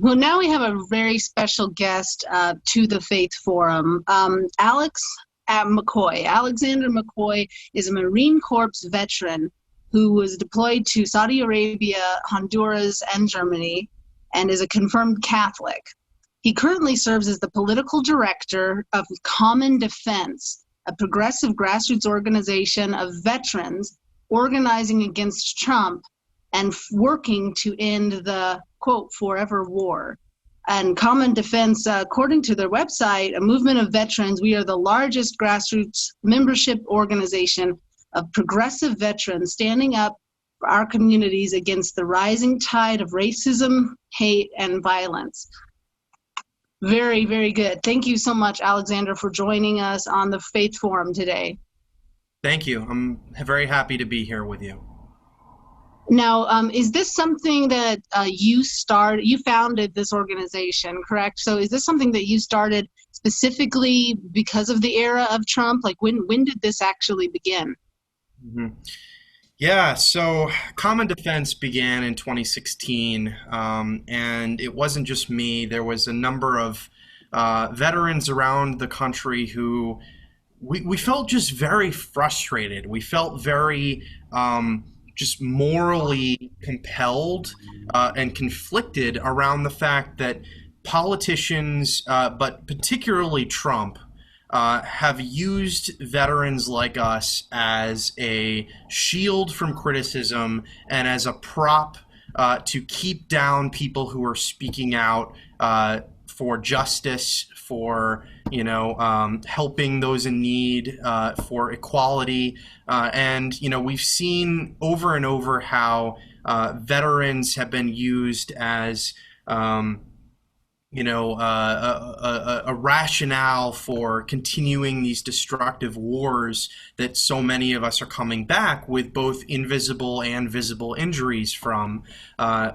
Well, now we have a very special guest to the Faith Forum. Alex McCoy. Alexander McCoy is a Marine Corps veteran who was deployed to Saudi Arabia, Honduras, and Germany, and is a confirmed Catholic. He currently serves as the political director of Common Defense, a progressive grassroots organization of veterans organizing against Trump and working to end the, quote, forever war. And Common Defense, according to their website, a movement of veterans, we are the largest grassroots membership organization of progressive veterans standing up for our communities against the rising tide of racism, hate, and violence. Very, very good. Thank you so much, Alexander, for joining us on the Faith Forum today. Thank you. I'm very happy to be here with you. Now, is this something that you founded this organization, correct? So is this something that you started specifically because of the era of Trump? Like when did this actually begin? Mm-hmm. Yeah, so Common Defense began in 2016, and it wasn't just me. There was a number of veterans around the country who we felt just very frustrated. We felt very just morally compelled and conflicted around the fact that politicians, but particularly Trump, have used veterans like us as a shield from criticism and as a prop to keep down people who are speaking out for justice, for helping those in need, for equality, and we've seen over and over how veterans have been used as a rationale for continuing these destructive wars that so many of us are coming back with both invisible and visible injuries from.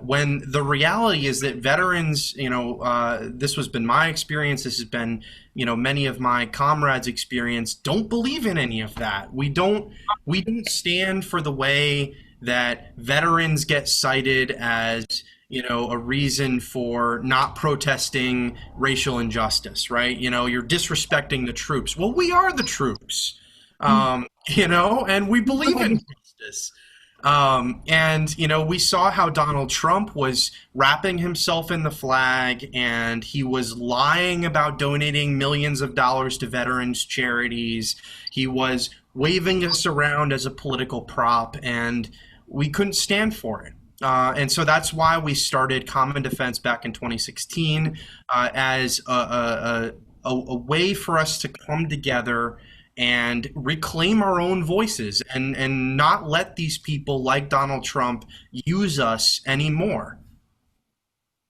When the reality is that veterans, this has been my experience, this has been, many of my comrades' experience, don't believe in any of that. We don't stand for the way that veterans get cited as a reason for not protesting racial injustice, right? You're disrespecting the troops. Well, we are the troops, and we believe in justice. We saw how Donald Trump was wrapping himself in the flag, and he was lying about donating millions of dollars to veterans charities. He was waving us around as a political prop, and we couldn't stand for it. And so that's why we started Common Defense back in 2016 as a way for us to come together and reclaim our own voices and not let these people like Donald Trump use us anymore.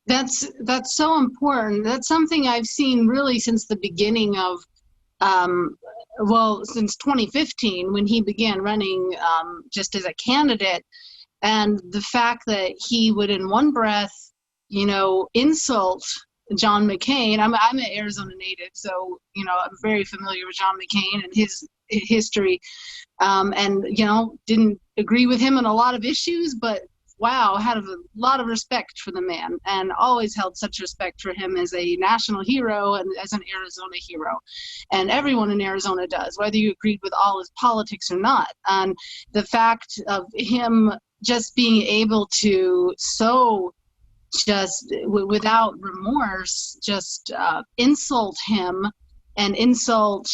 That's so important. That's something I've seen really since the beginning of since 2015 when he began running just as a candidate. And the fact that he would, in one breath, insult John McCain. I'm an Arizona native, so I'm very familiar with John McCain and his history, and didn't agree with him on a lot of issues, but wow, had a lot of respect for the man, and always held such respect for him as a national hero and as an Arizona hero. And everyone in Arizona does, whether you agreed with all his politics or not. And the fact of him just being able to without remorse, just insult him and insult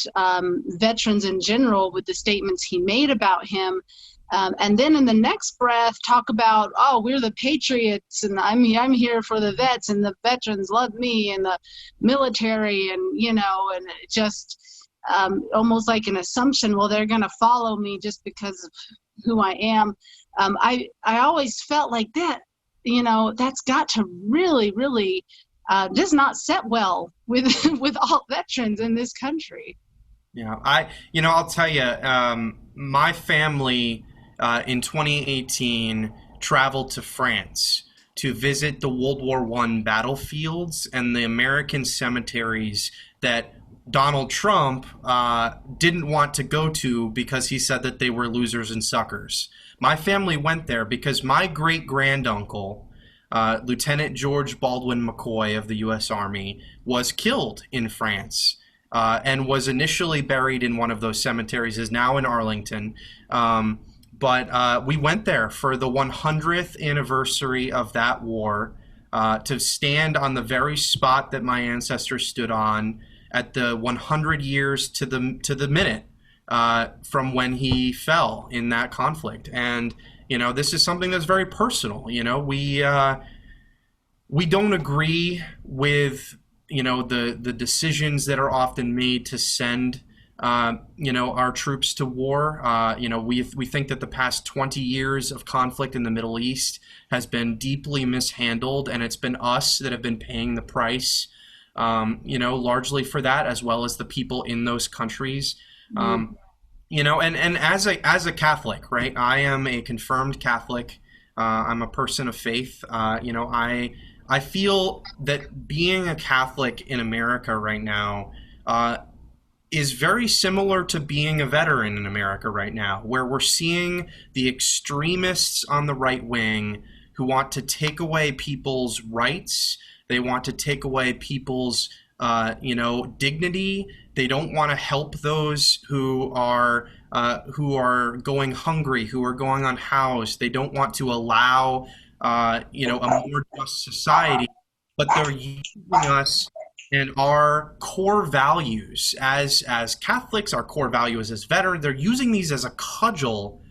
veterans in general with the statements he made about him. And then in the next breath, talk about, oh, we're the patriots, and I'm here for the vets, and the veterans love me, and the military, and and just almost like an assumption, well, they're going to follow me just because of who I am. I always felt like that, that's got to really, really does not set well with with all veterans in this country. Yeah, I'll tell you, my family in 2018 traveled to France to visit the World War I battlefields and the American cemeteries that Donald Trump didn't want to go to because he said that they were losers and suckers. My family went there because my great-granduncle Lieutenant George Baldwin McCoy of the U.S. Army was killed in France. And was initially buried in one of those cemeteries, is now in Arlington. But we went there for the 100th anniversary of that war, to stand on the very spot that my ancestors stood on at the 100 years to the minute from when he fell in that conflict. And this is something that's very personal. We don't agree with the decisions that are often made to send our troops to war. We think that the past 20 years of conflict in the Middle East has been deeply mishandled, and it's been us that have been paying the price, largely for that, as well as the people in those countries. And as a Catholic, right? I am a confirmed Catholic. I'm a person of faith. I feel that being a Catholic in America right now is very similar to being a veteran in America right now, where we're seeing the extremists on the right wing who want to take away people's rights. They want to take away people's, dignity. They don't want to help those who are going hungry, who are going unhoused. They don't want to allow a more just society, but they're using us and our core values as Catholics, our core values as veterans. They're using these as a cudgel,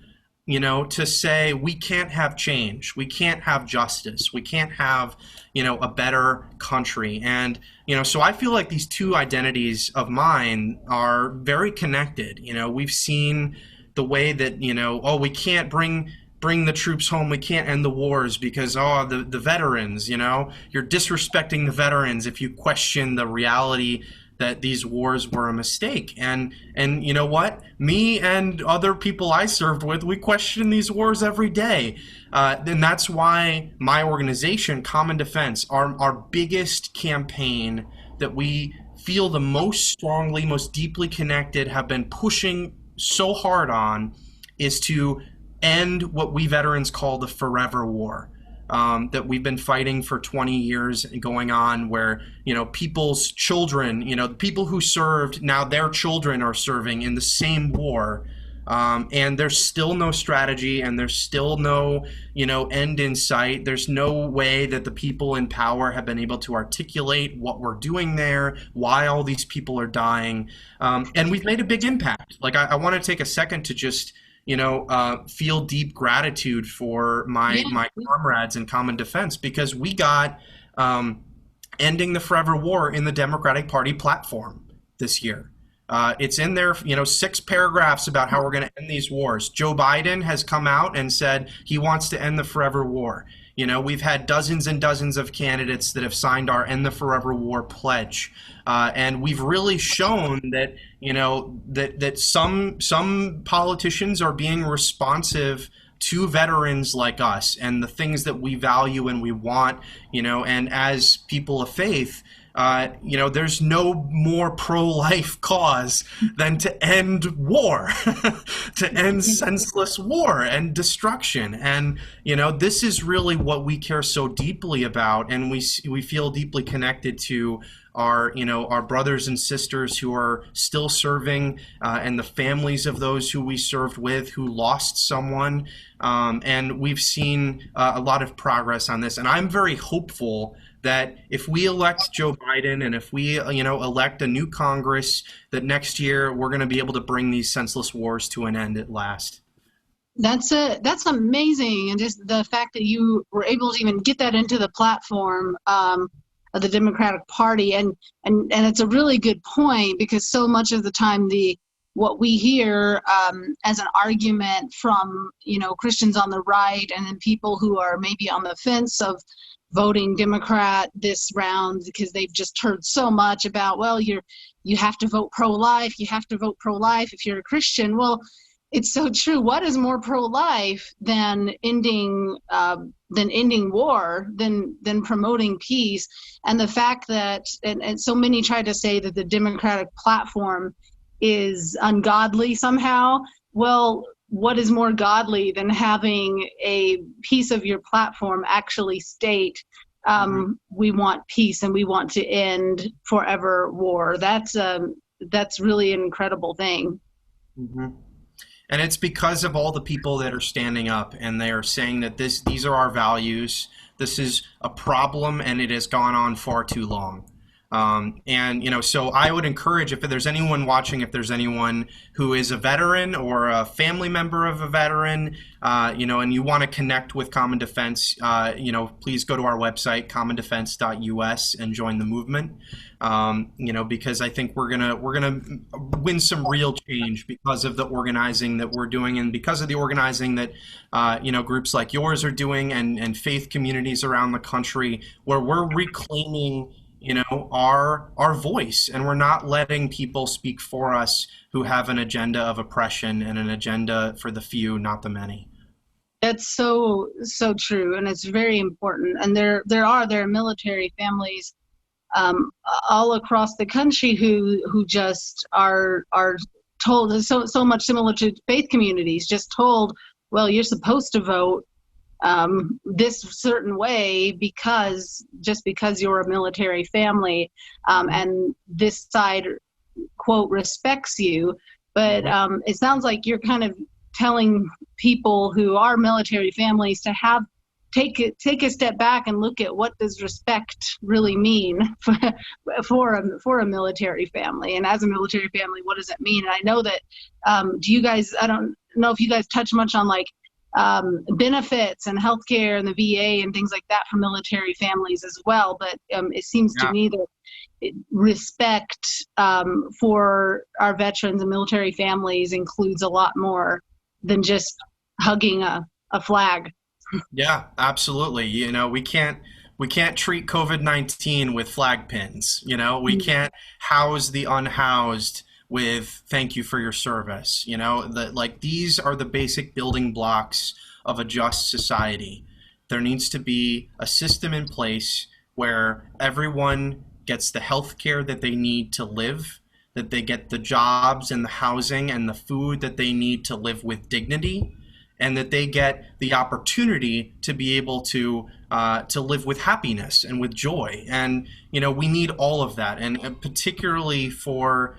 to say we can't have change, we can't have justice, we can't have, a better country. And, so I feel like these two identities of mine are very connected. We've seen the way that, we can't bring the troops home, we can't end the wars because the veterans, you're disrespecting the veterans if you question the reality that these wars were a mistake. And you know what, me and other people I served with, we question these wars every day. And that's why my organization, Common Defense, our biggest campaign that we feel the most strongly, most deeply connected, have been pushing so hard on, is to end what we veterans call the forever war, that we've been fighting for 20 years going on, where, people's children, the people who served, now their children are serving in the same war. And there's still no strategy, and there's still no, end in sight. There's no way that the people in power have been able to articulate what we're doing there, why all these people are dying. And we've made a big impact. Like, I want to take a second to just feel deep gratitude for my comrades in Common Defense, because we got ending the forever war in the Democratic Party platform this year. It's in there, 6 paragraphs about how we're going to end these wars. Joe Biden has come out and said he wants to end the forever war. We've had dozens and dozens of candidates that have signed our End the Forever War pledge. And we've really shown that, that some politicians are being responsive to veterans like us and the things that we value and we want, and as people of faith, there's no more pro-life cause than to end war, to end senseless war and destruction. And, this is really what we care so deeply about. And we feel deeply connected to our brothers and sisters who are still serving, and the families of those who we served with who lost someone. And we've seen a lot of progress on this. And I'm very hopeful that if we elect Joe Biden and if we, elect a new Congress, that next year we're going to be able to bring these senseless wars to an end at last. That's amazing. And just the fact that you were able to even get that into the platform of the Democratic Party. And it's a really good point, because so much of the time what we hear as an argument from, Christians on the right, and then people who are maybe on the fence of voting Democrat this round because they've just heard so much about, well, you have to vote pro-life, you have to vote pro-life if you're a Christian. Well, it's so true. What is more pro-life than ending war, than promoting peace? And the fact that, and so many try to say that the Democratic platform is ungodly somehow. Well, what is more godly than having a piece of your platform actually state, Mhm. we want peace and we want to end forever war. That's really an incredible thing. Mhm. And it's because of all the people that are standing up and they are saying that these are our values. This is a problem and it has gone on far too long. And so I would encourage, if there's anyone watching, if there's anyone who is a veteran or a family member of a veteran, and you want to connect with Common Defense, please go to our website, commondefense.us, and join the movement. Because I think we're gonna win some real change because of the organizing that we're doing, and because of the organizing that groups like yours are doing, and faith communities around the country, where we're reclaiming our voice, and we're not letting people speak for us who have an agenda of oppression and an agenda for the few, not the many. That's so true, and it's very important. And there are military families um, all across the country who just are told, so much similar to faith communities, just told, well, you're supposed to vote this certain way because you're a military family, Mhm. and this side, quote, respects you. But Mhm. it sounds like you're kind of telling people who are military families to take a step back and look at what does respect really mean for a military family, and as a military family, what does it mean? And I know that, do you guys, I don't know if you guys touch much on like benefits and healthcare and the VA and things like that for military families as well. But it seems to Yeah. me that respect for our veterans and military families includes a lot more than just hugging a flag. Yeah, absolutely. We can't treat COVID-19 with flag pins. We can't house the unhoused with thank you for your service. These are the basic building blocks of a just society. There needs to be a system in place where everyone gets the health care that they need to live, that they get the jobs and the housing and the food that they need to live with dignity, and that they get the opportunity to be able to live with happiness and with joy. And we need all of that, and particularly for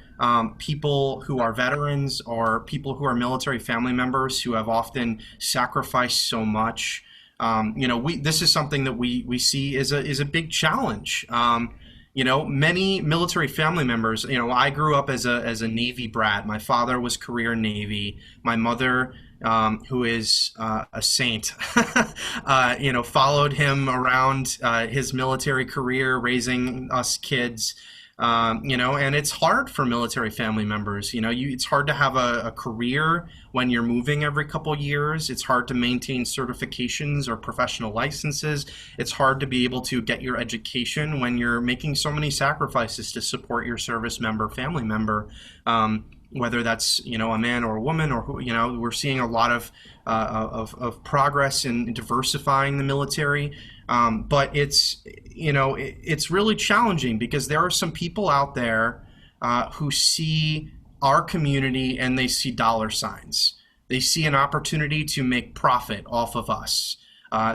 people who are veterans or people who are military family members who have often sacrificed so much. We this is something that we see is a big challenge. Many military family members. I grew up as a Navy brat. My father was career Navy. My mother, who is a saint, followed him around his military career, raising us kids. And it's hard for military family members. It's hard to have a career when you're moving every couple years. It's hard to maintain certifications or professional licenses. It's hard to be able to get your education when you're making so many sacrifices to support your service member, family member. Whether that's a man or a woman, or who, we're seeing a lot of progress in diversifying the military, but it's really challenging because there are some people out there who see our community and they see dollar signs. They see an opportunity to make profit off of us.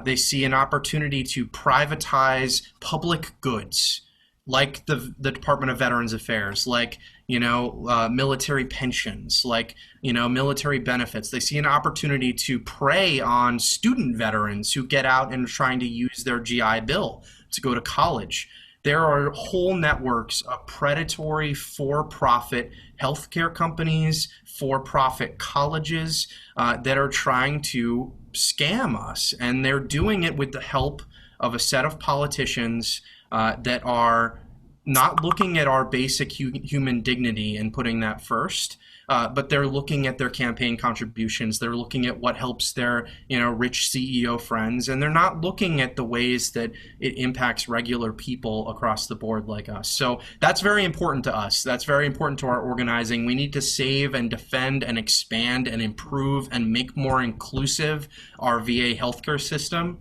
They see an opportunity to privatize public goods, like the Department of Veterans Affairs, like military pensions, like military benefits. They see an opportunity to prey on student veterans who get out and are trying to use their GI Bill to go to college. There are whole networks of predatory for-profit healthcare companies, for-profit colleges that are trying to scam us, and they're doing it with the help of a set of politicians that are not looking at our basic human dignity and putting that first, but they're looking at their campaign contributions. They're looking at what helps their rich CEO friends, and they're not looking at the ways that it impacts regular people across the board like us. So that's very important to us. That's very important to our organizing. We need to save and defend and expand and improve and make more inclusive our VA healthcare system.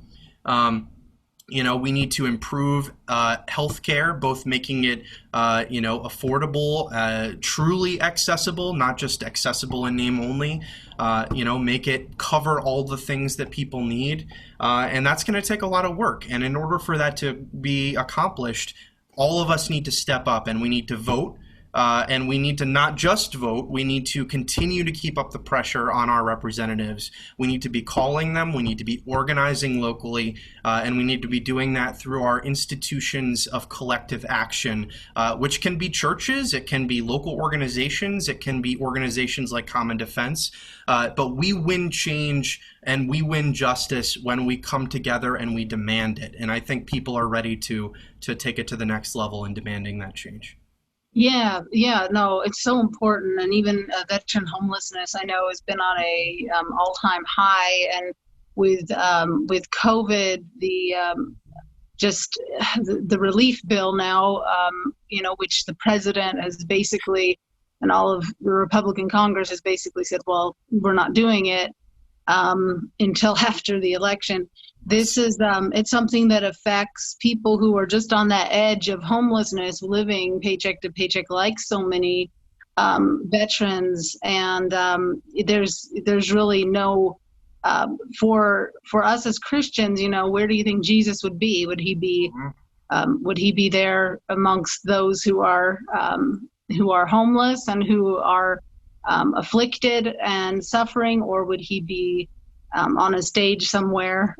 We need to improve healthcare, both making it, affordable, truly accessible, not just accessible in name only. Make it cover all the things that people need, and that's going to take a lot of work. And in order for that to be accomplished, all of us need to step up, and we need to vote. And we need to not just vote, we need to continue to keep up the pressure on our representatives. We need to be calling them, we need to be organizing locally, and we need to be doing that through our institutions of collective action, which can be churches, it can be local organizations, it can be organizations like Common Defense. But we win change and we win justice when we come together and we demand it. And I think people are ready to take it to the next level in demanding that change. Yeah, no, it's so important. And even veteran homelessness, I know, has been on a all-time high. And with COVID, just the relief bill now, which the president has basically, and all of the Republican Congress has basically said, well, we're not doing it until after the election. This is it's something that affects people who are just on that edge of homelessness, living paycheck to paycheck, like so many veterans. And there's really no for us as Christians, where do you think Jesus would be? Would he be there amongst those who are homeless and who are afflicted and suffering, or would he be on a stage somewhere?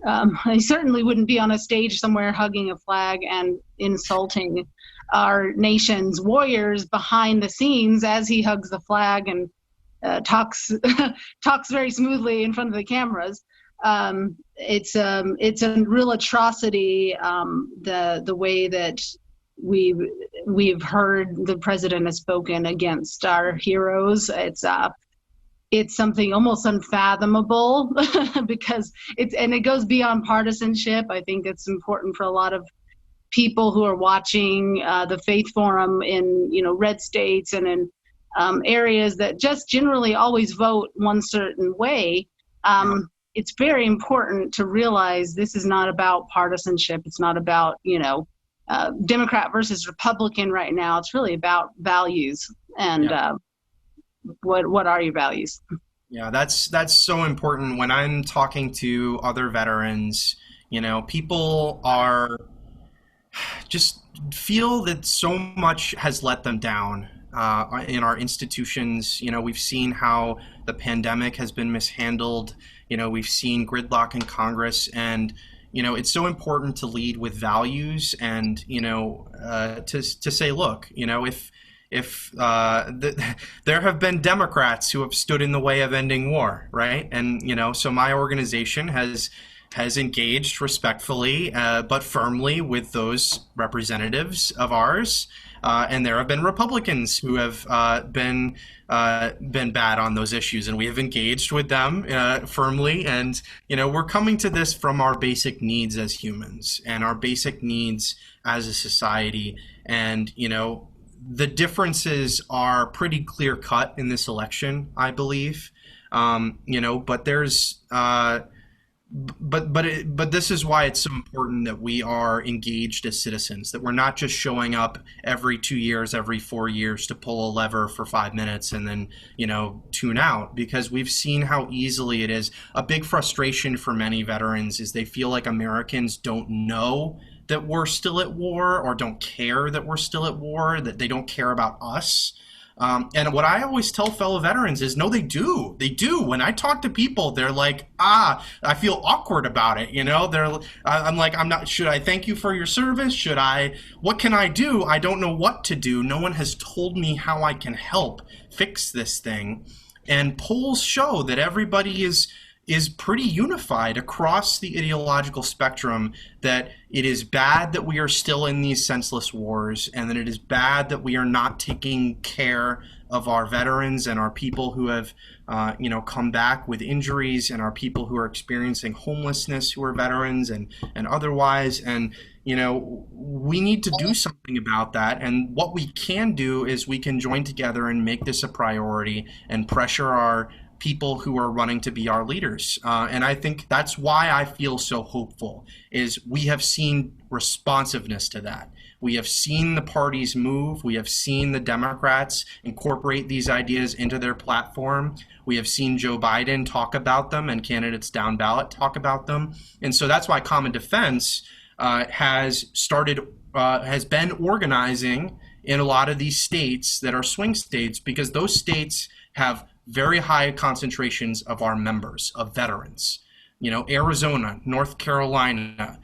He certainly wouldn't be on a stage somewhere hugging a flag and insulting our nation's warriors behind the scenes as he hugs the flag and talks very smoothly in front of the cameras. It's a real atrocity, the way that we've heard the president has spoken against our heroes. It's something almost unfathomable because it goes beyond partisanship. I think it's important for a lot of people who are watching the Faith Forum in red states and in areas that just generally always vote one certain way. It's very important to realize this is not about partisanship. It's not about Democrat versus Republican right now. It's really about values and what are your values? Yeah, that's so important. When I'm talking to other veterans, people are just feel that so much has let them down in our institutions. We've seen how the pandemic has been mishandled. We've seen gridlock in Congress, and it's so important to lead with values and to say, look, if there have been Democrats who have stood in the way of ending war, right? And so my organization has engaged respectfully but firmly with those representatives of ours, and there have been Republicans who have been bad on those issues, and we have engaged with them firmly. And we're coming to this from our basic needs as humans and our basic needs as a society. And the differences are pretty clear cut in this election, I believe. But there's but this is why it's so important that we are engaged as citizens, that we're not just showing up every 2 years, every 4 years to pull a lever for 5 minutes and then, tune out, because we've seen how easily it is. A big frustration for many veterans is they feel like Americans don't know that we're still at war, or don't care that we're still at war, that they don't care about us. And what I always tell fellow veterans is, no, they do. They do. When I talk to people, they're like, I feel awkward about it. I'm like, should I thank you for your service? What can I do? I don't know what to do. No one has told me how I can help fix this thing. And polls show that everybody is pretty unified across the ideological spectrum, that it is bad that we are still in these senseless wars, and that it is bad that we are not taking care of our veterans and our people who have come back with injuries, and our people who are experiencing homelessness who are veterans and otherwise. And we need to do something about that. And what we can do is we can join together and make this a priority and pressure our people who are running to be our leaders. And I think that's why I feel so hopeful, is we have seen responsiveness to that. We have seen the parties move. We have seen the Democrats incorporate these ideas into their platform. We have seen Joe Biden talk about them and candidates down ballot talk about them. And so that's why Common Defense has been organizing in a lot of these states that are swing states, because those states have very high concentrations of our members, of veterans. Arizona, North Carolina,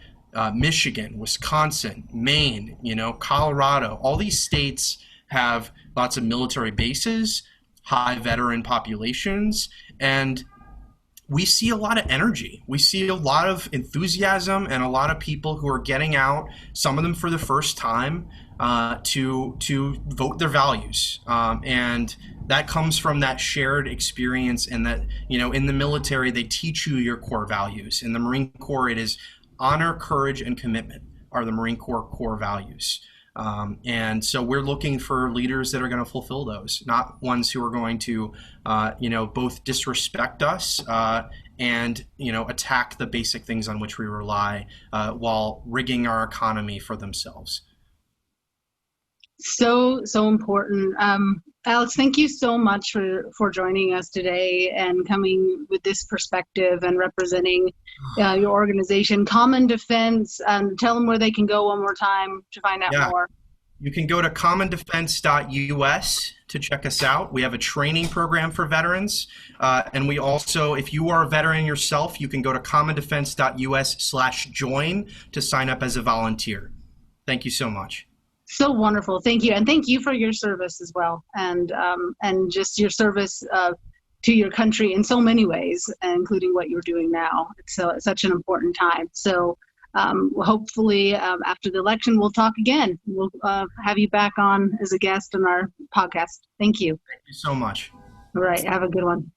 Michigan, Wisconsin, Maine, Colorado, all these states have lots of military bases, high veteran populations, and we see a lot of energy. We see a lot of enthusiasm and a lot of people who are getting out, some of them for the first time, to vote their values. And that comes from that shared experience, and that, in the military, they teach you your core values. In the Marine Corps, it is honor, courage, and commitment are the Marine Corps core values. And so we're looking for leaders that are going to fulfill those, not ones who are going to, both disrespect us and, attack the basic things on which we rely while rigging our economy for themselves. So important. Alex, thank you so much for joining us today and coming with this perspective and representing your organization, Common Defense. Tell them where they can go one more time to find out more. You can go to commondefense.us to check us out. We have a training program for veterans. And we also, if you are a veteran yourself, you can go to commondefense.us/join to sign up as a volunteer. Thank you so much. So wonderful. Thank you. And thank you for your service as well. And just your service to your country in so many ways, including what you're doing now. It's such an important time. So hopefully after the election, we'll talk again. We'll have you back on as a guest on our podcast. Thank you. Thank you so much. All right. Have a good one.